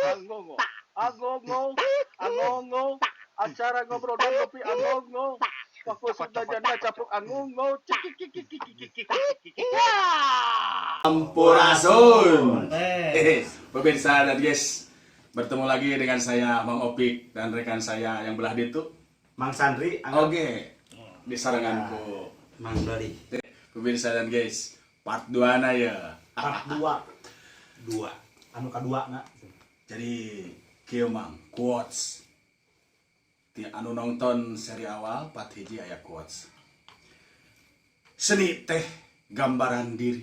Angongo, angongo, angongo, acara ngobrol dan kopi angongo. Waktu sudah janda capruk angongo, Sampurasun. Pemirsa dan guys, bertemu lagi dengan saya Mang Opik dan rekan saya yang belah itu Mang Sandri. Oke, di saranganku Mang Doli. Pemirsa dan guys, part 2 na ya. Part 2. Anu kedua na. Jadi kieu Mang quotes. Ti anu nonton seri awal part hiji aya quotes. Seni teh gambaran diri.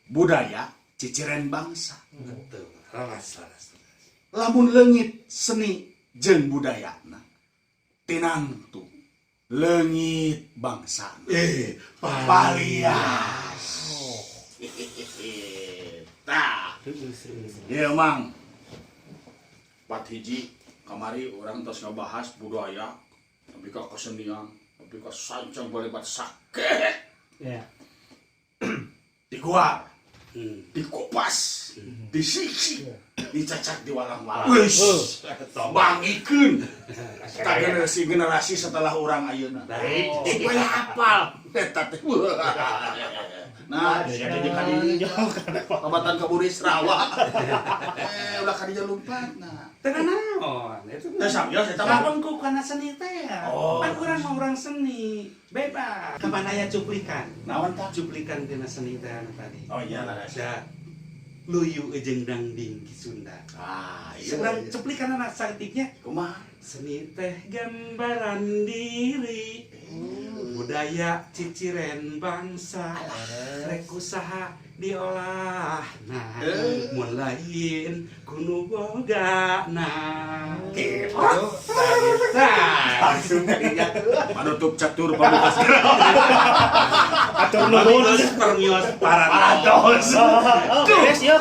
Budaya ciciren bangsa. Betul. Laras. Lamun leungit seni jeung budayana tinangtu leungit bangsa palias. Tah ieu Mang part hiji kamari urang tos ngabahas budaya tapi ka kesenian tapi ka sancang balibat sake Ya. diguar dikupas disiksi dicacat di walang-walang bangikeun ka generasi setelah orang ayeuna supaya hafal eta teh nah jadi kadi Kabupaten Kaburis Rawa ulah kadi lompat nah Tengah naon? Itu teh sambios eta mah lamun ku kana seni teh. Pan urang mah urang seni. Bebas. Kapan aya cuplikan? naon tah Cuplikan tina seni teh anu tadi. oh iya lah Da luyu jeung dangding ki Sunda. iya Seorang cuplikan anak saeutiknya kumaha seni teh gambaran diri budaya ciciren bangsa rek usaha diolah nah mun lain kudu boga nah gitu langsung panutup catur pamungkas atur nuhun permios parados Beres yuk.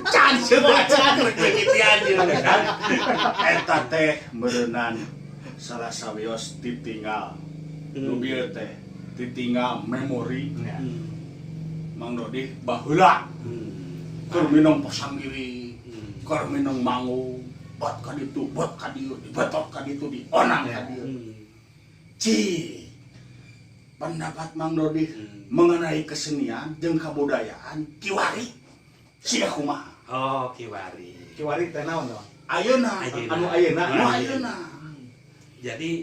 can rek kitu aja eta teh meureunnan salah sawios ditinggal nu bieu teh ditinggal memori Mang Dodi baheula keur minum pasanggiri keur minum mangu bot ka ditu bot ka dieu dibetot ka ditu dionang ka dieu ci pendapat Mang Dodi mengenai kesenian jeung kabudayaan kiwari sia kumaha oh kiwari Kiwari teh naon dong? ayeuna Ayeuna. anu ayeuna jadi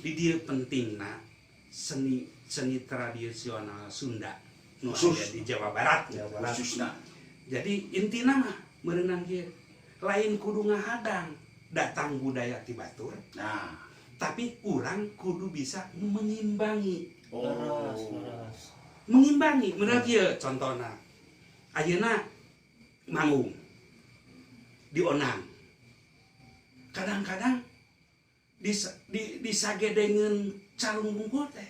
di dia pentingna seni tradisional Sunda nu Khusus. aya di Jawa Barat khususna jadi intina mah meureunang kieu lain kudu ngahadang datang budaya ti batur nah tapi urang kudu bisa mengimbangi Beres. meureun kieu contona ayeuna manggung dionang kadang-kadang disagedengeun calung bungkul teh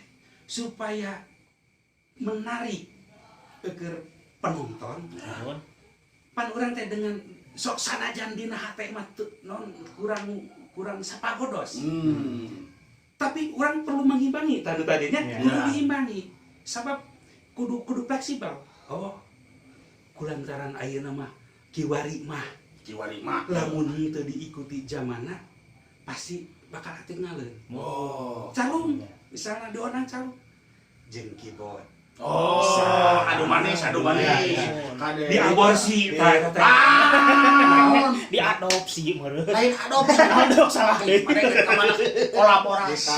supaya menarik keur penonton pan urang teh dengan sok sanajan dina hate mah non kurang sapagodos tapi urang perlu mengimbangi tadinya kudu diimbangi sabab kudu fleksibel kulantaran ayeuna mah kiwari mah lamun teu diikuti zamanna pasti bakal ketinggalan. Calung, misalnya dionang calung, jeung keyboard. adu manis. Di aborsi, Diadopsi meureun. lain adopsi Adop salah deui. kolaborasi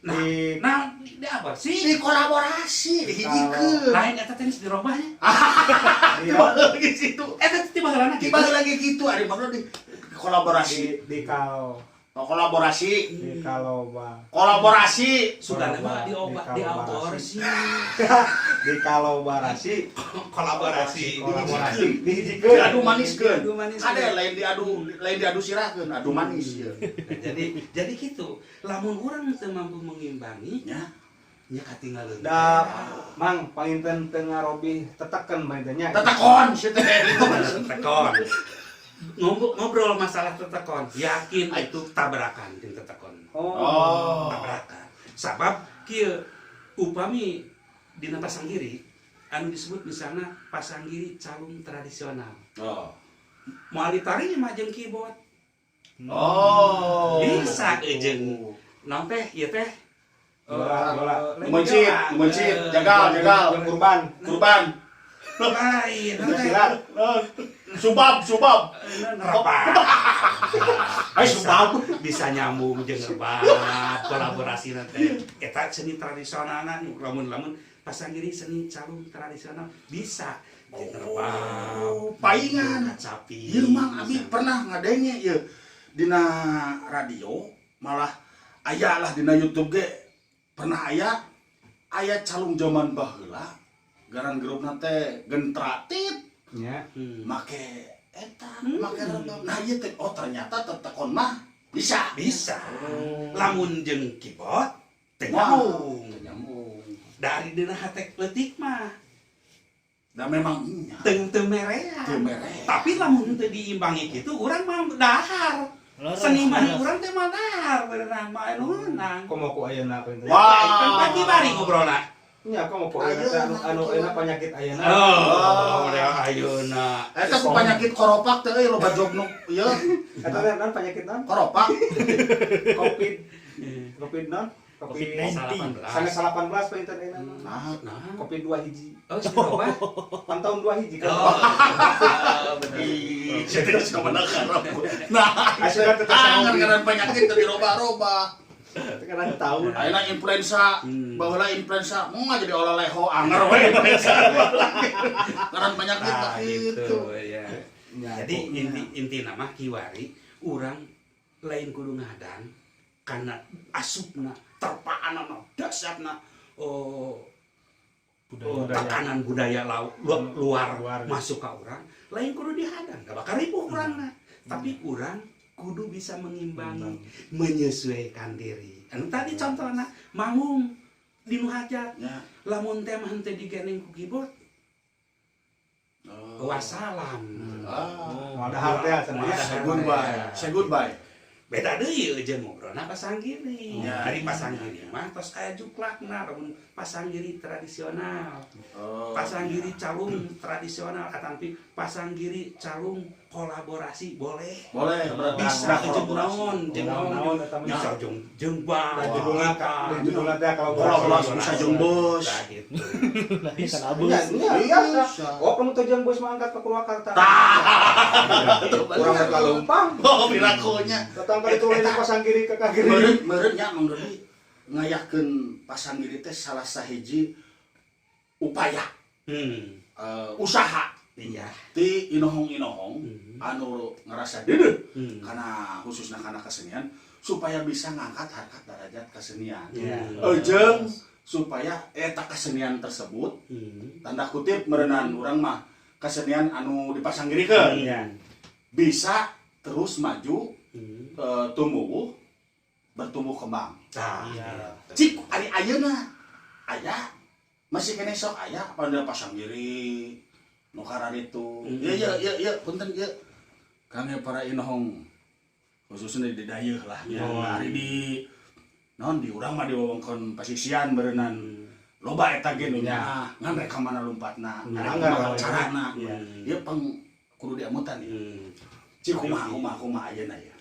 nah di aborsi. si kolaborasi dihijikeun Lain eta teh geus dirobahnya. di situ Eta teh baheulana tiba lagi gitu ada maksud di kolaborasi Di kalau kolaborasi sudah mah di aborsi. di kalau barasi Kolaborasi. dihijikeun. adu maniskeun Adu manis. ada lain diadu sirahkeun adu manis ya Jadi gitu. Lamun urang teu mampu mengimbangi nya nya katinggalan. Da Mang painten teu ngarobi tetekeun painten nya. tetekon si teh Tetekon. Ngobrol masalah tetekon, yakin itu tabrakan jeung tetekon. Tabrakan. Sabab kieu upami dina pasanggiri anu disebut misalnya pasanggiri calung tradisional. Oh. Moal ditari mah jeung keyboard. Oh. Bisa jeung naon teh ieu teh. Bola. Mencit, jagal. Kurban. Lain naon teh. Silat. Subab. Ai subab bisa nyambung jeung rebab kolaborasi teh. Eta seni tradisionalna lamun pasanggiri seni calung tradisional bisa jeung rebab. Paingan. Capi. Ieu mah abi pernah ngadenge ieu dina radio malah aya lah dina YouTube ge pernah aya calung zaman baheula garan grupna teh gentratit Nya. make eta make rebab. Nah ieu teh oh ternyata tetekon mah bisa. Lamun jeung keyboard teh Wow. nyambung. Dari dina hate leutik mah Da memang nya teu merea. teu mere. Tapi lamun teu diimbangi kitu urang mah dahar. Seniman urang teh mah dahar beneran mah anu menang. Komo ku ayeuna apa itu? Kan pagi bari ngobrolna. Nya komo ku ayeuna anu euna penyakit ayeuna. Oh, udah ayeuna. Eta ku penyakit koropak teh euy loba job nu ieu Eta teh naon penyakit naon? koropak. Covid naon? Covid 19. Sange 18 painten ayeuna mah. Nah, Covid 2 hiji. Oh, siapa? Pantauan 2 hiji kan. Bener. saya teh geus kamana karep. Nah, Asyik teteh ngaran penyakit teh diroba-roba. Sekarang tahun. Ayeuna influenza, baheula influenza, mau jadi oleh-oleho anger we influenza. Ngaran penyakit teh gitu kitu. ya. Ya, Jadi inti nama kiwari urang lain kudu ngadan karena asupna terpaana dasarna tekanan budaya luar masuk ke urang lain kudu dihadang gak bakal ripuh urangna tapi urang kudu bisa mengimbangi menyesuaikan diri anu tadi contohnya manggung di nu hajat Ya. lamun teh mah henteu digeneng ku keyboard wassalam Ada harte ya Say goodbye. beda deui jeung ngobrolna pasanggiri. Ya, Dari iya, pasanggiri iya. mah tos aya juklakna lamun pasanggiri tradisional. Oh, Pasanggiri calung tradisional atampi pasanggiri calung kolaborasi boleh. boleh Bisa jeung naon, jeung Naon naon. eta mah. Bisa jeung bang. Judulna teh kalau Kolaborasi bisa jeung bos. Nah, gitu. Bisa Iya, biasa. Oh, kamu tuh jeung bos mah angkat ke Purwakarta. Kurang kalumpang. Oh, pirakonya. Datang kali tulen di pasanggiri ke kagiri. Meureun nya Mang Dodi ngayahkeun pasanggiri teh salah sahiji upaya usaha Iya. ti inohong-inohong anu ngerasa deudeuh kana khususna kana kesenian supaya bisa ngangkat harkat derajat kesenian. Iya. Jeung supaya eta kesenian tersebut tanda kutip meureunan urang mah kesenian anu dipasanggirikeun bisa terus maju tumbuh bertumbuh kembang. Cik ari ayeuna aya masih kene sok aya pada pasanggiri nu kararitu. Ieu punten ieu kangge para inohong khususnya di dayeuh lah. Ari di naon di urang mah di wewengkon pasisian beureunan loba eta ge nu nya ngan rek ka mana lompatna, kumaha carana. Ieu pang kudu diamutan ieu. Cik kumaha ayeuna ya.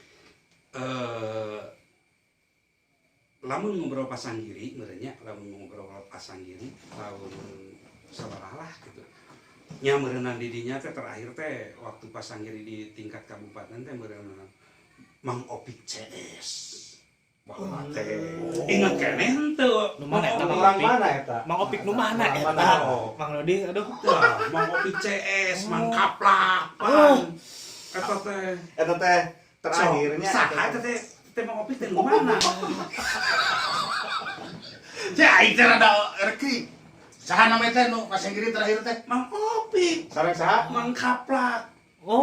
Lamun ngobrol pasanggiri merenya lamun ngobrol pasanggiri lamun sabaralah gitu nya meureunna di dinya teh terakhir teh waktu pasanggiri di tingkat kabupaten teh meureunna Mang Opik CS bahwa teh ingat keneh henteu Nu mana eta Orang mana eta? Mang Opik nu mana Orang eta? mana? Mang Dodi aduh. Mang Opik CS Mang Kaplak pan eta teh Eta teh terakhirnya. saha eta teh Mang Opik teh nu mana Ya itu rada reki. Saha nama teh nu pasanggiri terakhir teh? Mang Opik Sareng saha? Mang Kaplak Oh.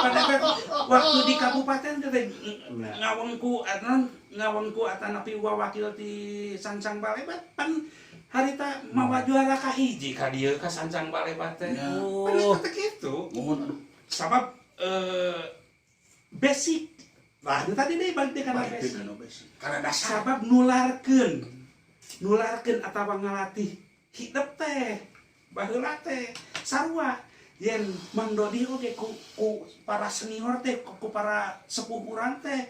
pada waktu di kabupaten teh ngawengku atanapi wakil di Sancang Balebat pan harita mawa juara kahiji ka dieu ka Sancang Balebat teh. Oh. Pan kitu. Mohon Sabab basic. Lah tadi deui balik deui kana balik basic. kana basic. Karena dasar Sabab nularkeun nularkeun atawa ngalatih hidup teh baheula teh sarua yen Mang Dodi oge ku para senior teh ku para sepuh urang teh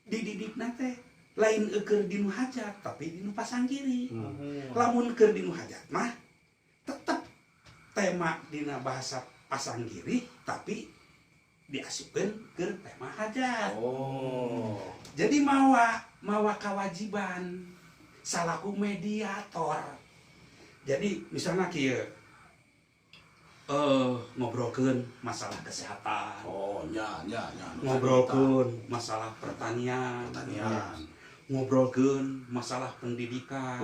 dididikna teh lain keur dinu hajat tapi dinu pasanggiri. Lamun keur dinu hajat mah tetep tema dina bahasa pasanggiri tapi diasupkeun ke tema hajat. Jadi mawa kewajiban salaku mediator. Jadi misalnya kieu ngobrolkeun masalah kesehatan. nya. Ngobrolkeun masalah pertanian. Ngobrolkeun masalah pendidikan.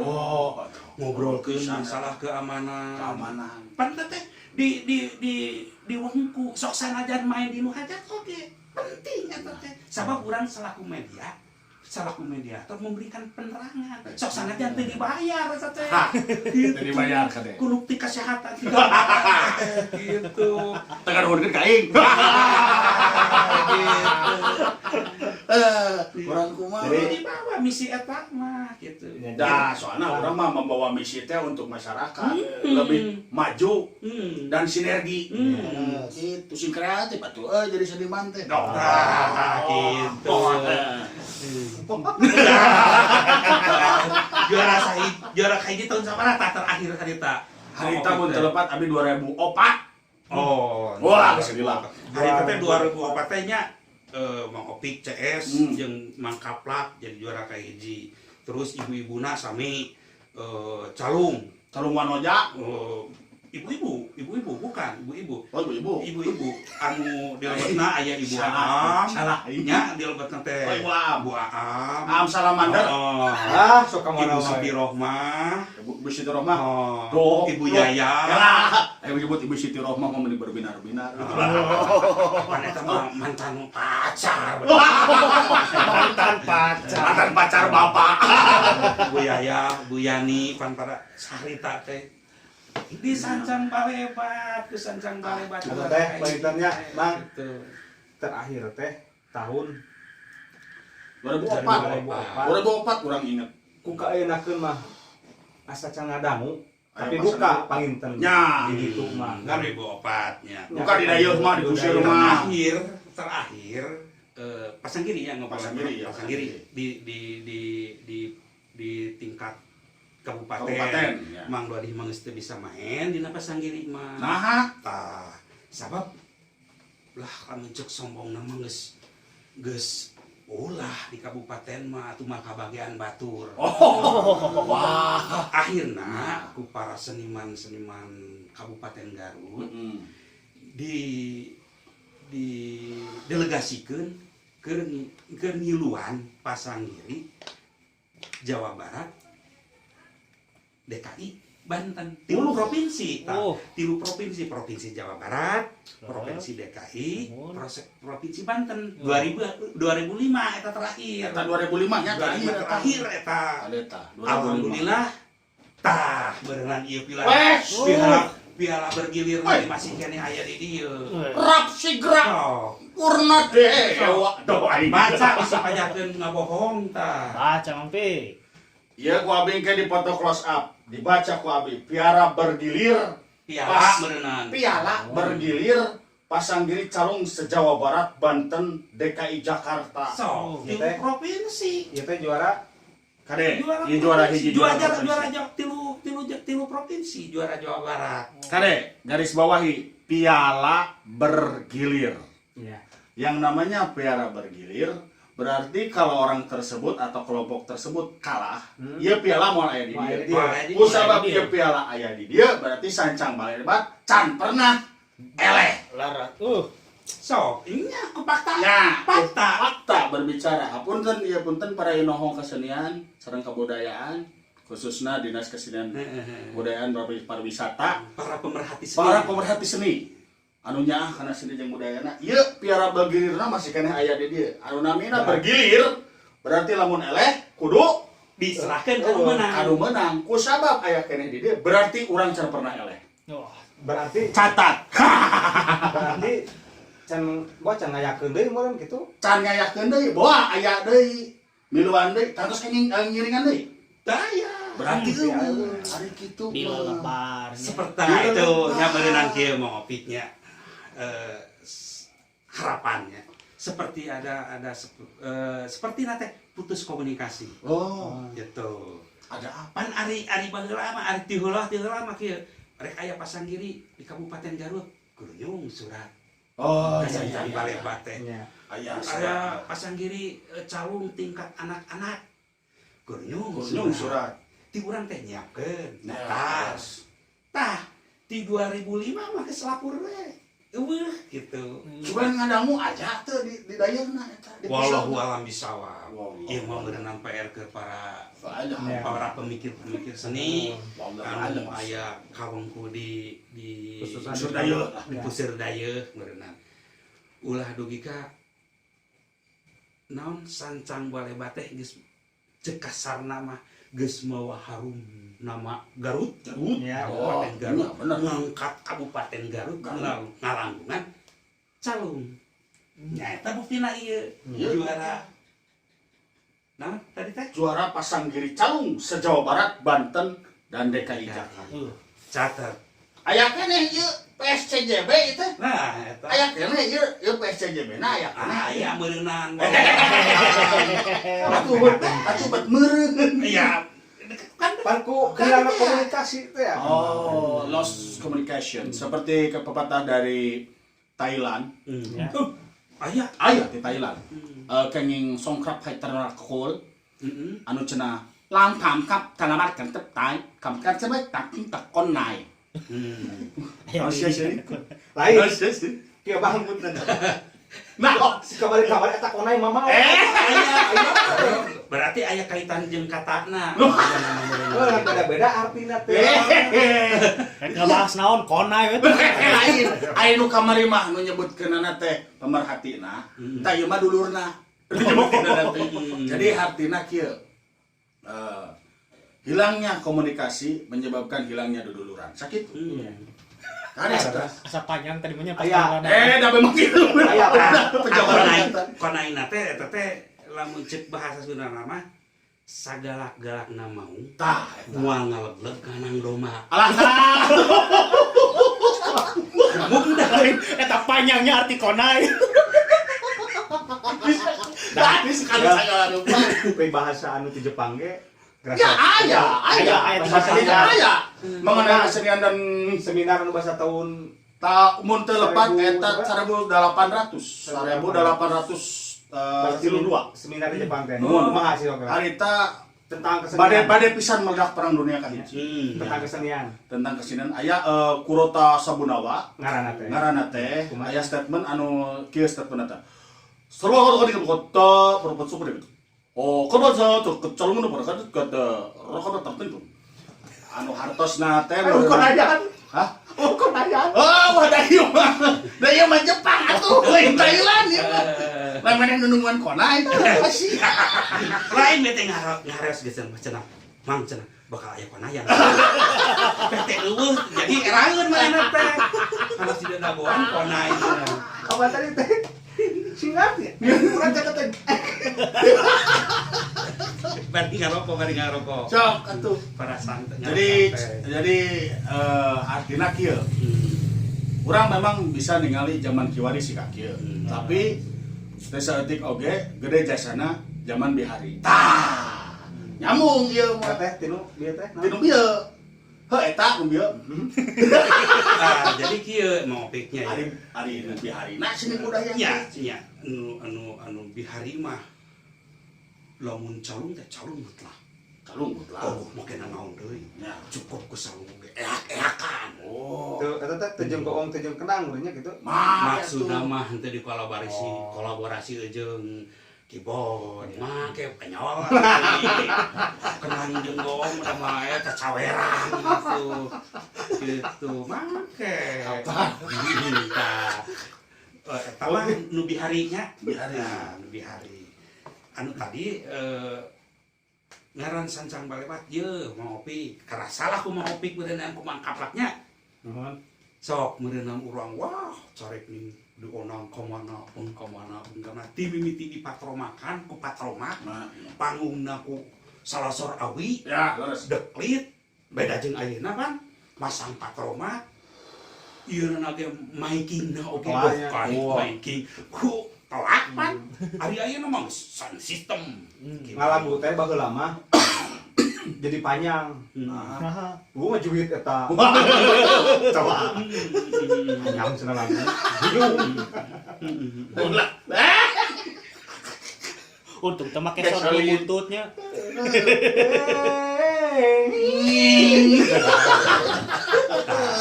Ngobrolkeun masalah keamanan. Pan teh di wengku sok sanajan main di nu hajat oge penting eta teh. Sabab urang salaku mediator memberikan penerangan. Sok sanajan teu dibayar eta teh. Teu dibayar kade. Kudu ti kesehatan. Gitu. Tekan nuhunkeun ka aing. Urang kumaha. Jadi bawa misi eta mah gitu. Da, soalnya orang mah membawa misi teh untuk masyarakat lebih maju dan sinergi. Itu sing kreatif atuh jadi seniman teh. Gitu. Juara kayak tahun sabaraha terakhir Harita mun telepat abi 2004. Wah, geus dilang. Harita teh 2004 teh nya Mang Opik CS jeung Mang Kaplak jadi juara kayak hiji. Terus ibu-ibuna sami calung Wanoja. Ibu-ibu bukan ibu-ibu. Oh, ibu. Ibu-ibu anu di lebetna aya Ibu Aam. Salah. Nya di lebetna teh. Oh, Ibu Aam. Aam Salamander. Sok ka mana Ibu Siti Rohmah. Ibu Siti Rohmah. Ibu Yaya. Ibu Siti Rohmah mau berbinar-binar. Eta mah mantan pacar. Mantan pacar bapak. Bu Yaya, Bu Yani, pan para sarita teh. Di sancang balebat, Eta teh balitannya Mang Gitu. terakhir teh tahun 2004 urang inget. ku kaeunakeun mah asa can ngadangu tapi Aya buka pasang- panginten Nya. di ditu mah 2004 nya. Buka di dayeuh mah di kusir mah. Terakhir Pasanggiri ya Pasanggiri, ya, Pasanggiri di tingkat kabupaten. Ya. Mang Dodi mah geus teu bisa main dina Pasanggiri mah. Nah, Tah, sabab lah kami cek sombong nama geus ulah di kabupaten mah atuh mah kabagian batur. wah. Akhirna ku para seniman-seniman Kabupaten Garut di delegasikan ke ngiluan Pasanggiri Jawa Barat DKI Banten tilu provinsi provinsi Jawa Barat provinsi DKI provinsi Banten 2005 eta terakhir Eta 2005 nya terakhir eta alhamdulillah tah berenang ieu piala bergilir masih kene aya di dieu rap sigra urna dewa doain baca bisa pajakeun ngabohong tah Baca mampi. iya ku abing ke di foto close up dibaca ku abi piala bergilir piala bergilir Pasanggiri calung se-Jawa Barat Banten DKI Jakarta tilu provinsi ieu teh juara kade ieu juara hiji juara tilu provinsi juara Jawa Barat kade garis bawahi piala bergilir yang namanya piala bergilir berarti kalau orang tersebut atau kelompok tersebut kalah, ieu piala moal aya di dieu. Ku sabab ieu piala aya di dieu berarti sancang balebat can pernah eleh. Larat. So, nya ku fakta. Ya, fakta berbicara. Hapunten ieu punten para inohong kesenian sareng kebudayaan khususnya Dinas Kesenian Kebudayaan Pariwisata, para pemerhati seni. Anu nyaah kana seni jeung budayana. Ieu piala bergilirna masih keneh aya di dieu. Anu namina bergilir berarti lamun eleh kudu diserahkeun kanu menang. Ku sabab aya keneh di dieu berarti urang can pernah eleh. berarti Catat. berarti can ngayakeun deui meureun kitu Can ngayakeun deui, boa aya deui. Miluan deui, kantos ngiringan deui. Daya. berarti hari gitu di lebar seperti itu nya berenang kieu mau opiknya harapannya seperti ada seperti nate putus komunikasi gitu ada apa pan ari baheula mah ari ti heula mah kieu rek aya pasanggiri di Kabupaten Garut kudu surat iya Baleba teh aya aya pasanggiri calung tingkat anak-anak kudu surat ti urang teh nyiapkeun tas tah di 2005 mah geus lapor we eueuh gitu cuman ngadamu aja tuh di dayeuna eta wallahu alam bisawab ieu mah berenang PR ke para pemikir seni anu aya kawengku di puseur dayeuh berenang ulah dugi ka naon sancang Baleba teh geus ceuk kasarna mah geus mawa harum nama Garut Kabupaten Garut ngangkat Kabupaten Garut ngalangkungan calung nyaeta buktina ieu juara nah tadi teh juara pasanggiri calung se-Jawa Barat, Banten dan DKI Jakarta. Catat Aya keneh ieu PSCJB itu. nah eta Aya keneh ieu PSCJB na aya keneh aya meunaan atuh bet meureun. iya Pan ku kehilangan komunikasi itu ya. Lost communication seperti pepatah dari Thailand. Aya di Thailand. Kenging songkrap hai terakul anu cenah lang tham kap tanamat kan tep tai kam kan sampai tak kon nai. Lain. Kieu bangun nah, si kabar eta konai mama. berarti aya kaitan jeung katana Beda-beda artina teh. nggak bahas naon konai we Lain, aya nu kamari mah nu nyebutkeunana teh pemerhatina, tah ieu mah dulurna. Nyebutkeunana teh. Jadi artina kieu. Hilangnya komunikasi menyebabkan hilangnya duduluran. Sakit. Kan eta. asa panjang tadi mah Aya. Da memang kieu. Aya konaina teh eta teh lamun ceuk bahasa Sundana mah sagalak-galakna mau Tah, moal ngalegleg kanang doma. alah. eta panjangnya arti konai Dah, ini sekali saya lupa. bahasa anu ti Jepang ge. Ya, aya. Mengenai kesenian dan Seminar anu bahasa tahun tak mun teu lepat eta 1800 32 seminar di Jepang teh. Kumaha sih kira? harita Tentang kesenian. bade pisan meledak perang dunia kahiji. Tentang kesenian. Tentang kesenian aya Kurota Sabunawa Ngaranna teh. ngaranna teh aya statement anu kieu statement eta. Seluruh kali kota perempuan suku deh. Kalau saya tuh calon mana pada kata rokok tertentu. Anu hartosna teh Konayaan. Hah? Konayaan. Daya mah Jepang atuh, lain Thailand ya mah. Lain mana nunungan konai. Lain bete ngareos geus cenah. Mang cenah bakal aya konayan. Bete eueuh jadi eraeun manehna teh. Kana si dagoan konai. Apa tadi teh? Singat ya? Kurang caketan. Bari ngarokok. Sok atuh. Para santai. Jadi artina kieu. Urang memang bisa ningali zaman kiwari si kieu. Tapi teh saeutik oge gede jasana zaman bihari. Tah. Nyambung ieu mah Teh tinu bieu teh. tinu bieu. Heuh eta nu bieu. Jadi kieu mau piknya ya. Ari bihari. Nah sini budaya. Nya anu bihari mah lamun calung teh calung mutlak. Calung mutlak. Oh, make naon deui. Ya. Cukup ku salung ge eak-eakan. Tuh eta teh teujeung koong teujeung kenang urangnya gitu. Maksudna mah henteu kolaborasi jeung keyboard, make penyol. Kenang jeung gong udah mah eta caweran gitu. Make. Apa? Eta mah nu biharinya. Nu bihari. Anu tadi ngaran sancang balebat ye mau opi karasalah ku mau opi berenang ku mangkaplaknya sok merenang urang wah carek nih di onang komana karena ti mimiti di patromakan ku patromak panggungna ku salosor awi Ya, leres. deklit beda jeung ayeuna kan masang patroma ieu na ge making-na oge Kelanya. making ku telak pan ari ayeuna mah sound system ngalagu teh baheula mah jadi panjang. Nah, Gua mah juit eta. Coba. Panjang cenah lagu. Ulah. untung teh make Kayak sound solid. buntutnya.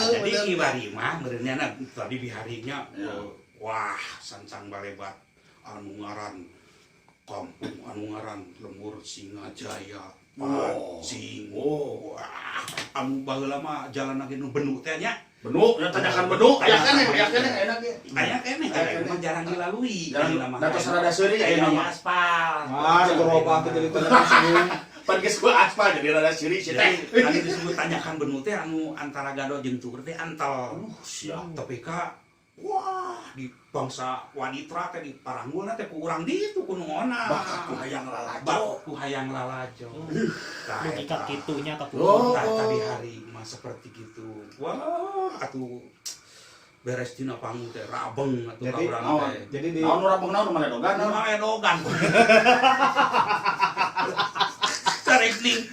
Jadi kiwari mah berenana tadi di harinya wah sancang balebat anu ngaran kampung anu ngaran Lembur Singajaya Pancing wah anu baheula mah jalan lagi nu benu teh nya Benuk, ya tanyakan benuk, ya kan enak ya. aya keneh mah jarang dilalui Jarang, datos rada seuri aya aya nama nama. aspal Ah, gerobak teh jadi tenan. Pan geus gua aspal jadi rada siri sih teh. tadi disebut tanyakan benu teh anu antara gado jeung tuker teh antel Siap. tapi ka wah di bangsa wanita teh di paranggulna teh ku urang ditu ku nungona Bakal ku hayang lalajo. bakal ku hayang lalajo tah Logika eta kitunya ke Oh. tah tadi hari mah seperti gitu wah atuh beres dina panggung teh rabeng atuh ka Jadi, urang naon? teh Jadi di Naon urang naon mana dogan naon? naon edogan tarekling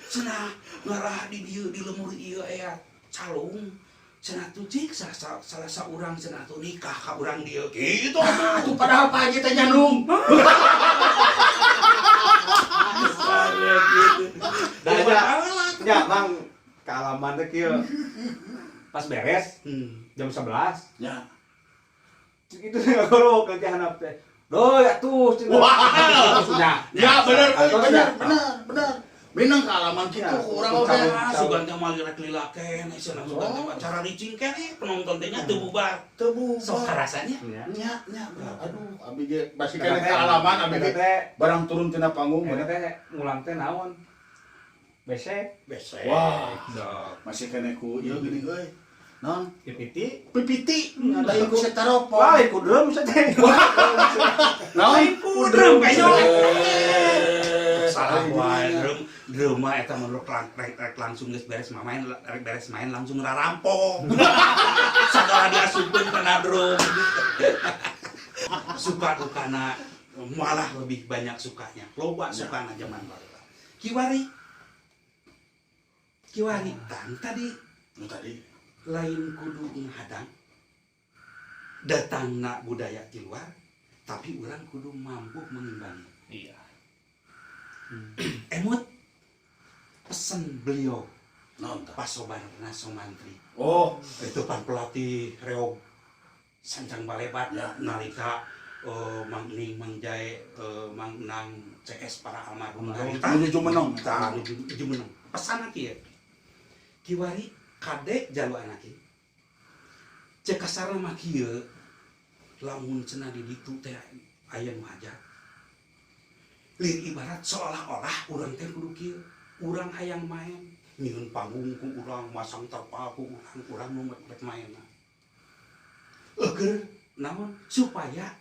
cenah ngarah di dieu di lemur ieu aya calung cenah tuh cik salah saurang cenah tuh nikah ka urang dieu gitu Atuh padahal Pak Haji teh nyandung. da aja. Ya, Mang, kealaman teh kieu. Pas beres jam 11. Ya. Itu ngagoro ke handap teh. Doi atuh cenah. Wah. Ya bener Atuh, bener ya. bener. Minang kealaman kitu ku urang oge. sugan teh mah rek lila keneh cenah sugan teh cara ricing keneh penonton teh nya teu bubar Teu bu. sok rasanya Ya. Nya bener. Aduh, abi ge basi Eta keneh teh kealaman abi eta ge teh barang turun tina panggung. eta teh ngulang teh naon? Besek, besek Wah. sok Masih keneh ku ieu geuning euy. Naon? pipiti. Pipiti. Ada iku setaropong. Wah, ikut drum saja. Naon? drum kayaknya Eh, salah wae drum mah eta menurut rek langsung geus beres main rek beres main langsung rarampok sagala diasupkeun kana drum suka dukana malah lebih banyak sukanya loba sukana zaman baheula kiwari kan tadi Nu tadi lain kudu menghadang datangna budaya di luar tapi orang kudu mampu mengimbangi Iya. emut pesen beliau naon tah? pasobarna Somantri Oh, itu pan pelatih reog sancang balebat Ya. nalika Mang Ning Mang Jae Mang Nang CS para almarhum menuju menang. tah nuju menang pesan kieu kiwari kade jalu anak ieu cek kasarna mah kieu lamun cenah di ditu teh aya nu hajat lihat ibarat seolah-olah urang teh kudu kieu urang hayang main nyieun panggung ku urang masang terpal ku urang nu rek maenna eueur naon supaya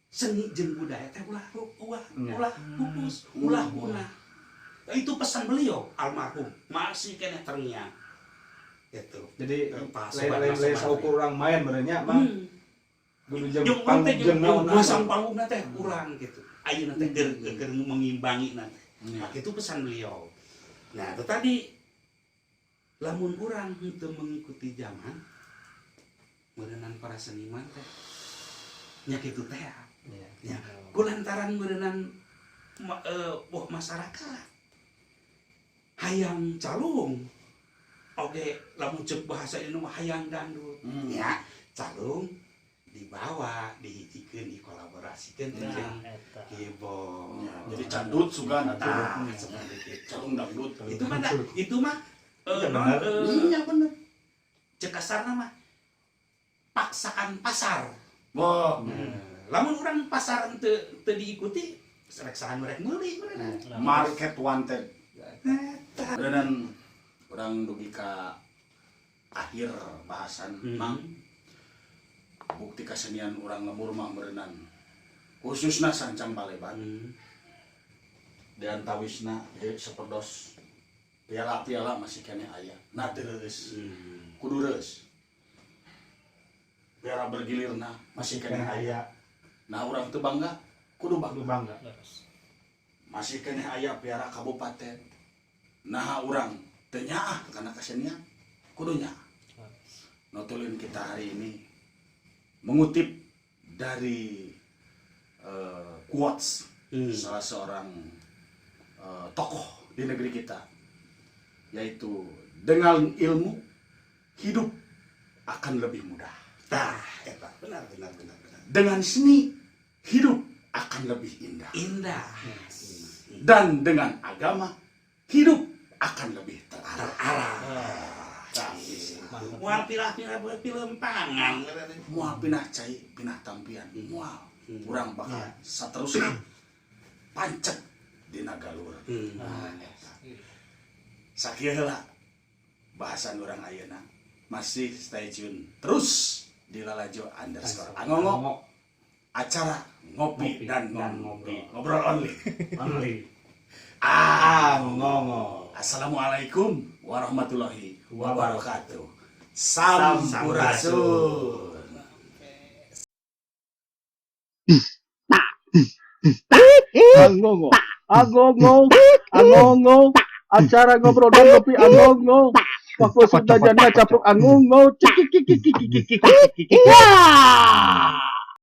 seni jeung budaya teh ulah pupus ulah punah itu pesan beliau almarhum masih keneh terngiang gitu Jadi Pas lain saukur orang main benernya mah kudu jeung jeung panggung teh jeung naon masang panggungna teh urang gitu ayeuna teh keur mengimbangi nanti nah itu pesan beliau nah itu tadi lamun urang henteu mengikuti zaman meureunnan para seniman teh nya kitu teh ya kulantaran meureunnan masyarakat hayang calung oke lamun ceuk bahasa ini mah hayang dangdut ya calung dibawa dihijikeun dikolaborasikeun jeung keyboard Ya, jadi candut sugan nah atuh. seperti itu Calung dangdut. itu mah bener. Iya bener. cek kasarna mah paksaan pasar Wah, lamun urang pasar teu diikuti rek sahan rek meuli beneran market wanted. Dan orang dugi ka akhir bahasan Mang bukti kesenian orang lembur mah berenang khususnya sancang balebat di antawisna seperdos piala-piala masih kene aya. Nah terus kudu reus. Piala bergilirna masih kene aya. Nah urang teu bangga kudu bangga. Masih kene aya piala kabupaten. Nah urang teu nyaah kana kasenian kudu nyaah. Notulin kita hari ini mengutip dari quotes salah seorang tokoh di negeri kita, yaitu dengan ilmu hidup akan lebih mudah. Benar. Dengan seni hidup akan lebih indah. Dan dengan agama hidup akan lebih terarah. Mual pilah-pilah buat film pangan. Mual pinah cai, pinah tampian, mual. Urang bakal saterusna pancet dina galur. Sakieu heula bahasan urang ayeuna. Masih stay tune terus di Lalajo_Angongo. Acara ngopi dan ngopi. Ngobrol only. Angongo. Assalamualaikum warahmatullahi wabarakatuh. Sampurasun. Angongo. Acara ngobrol dan ngopi Angongo. Waktu sudah janda capruk Angongo. Cik.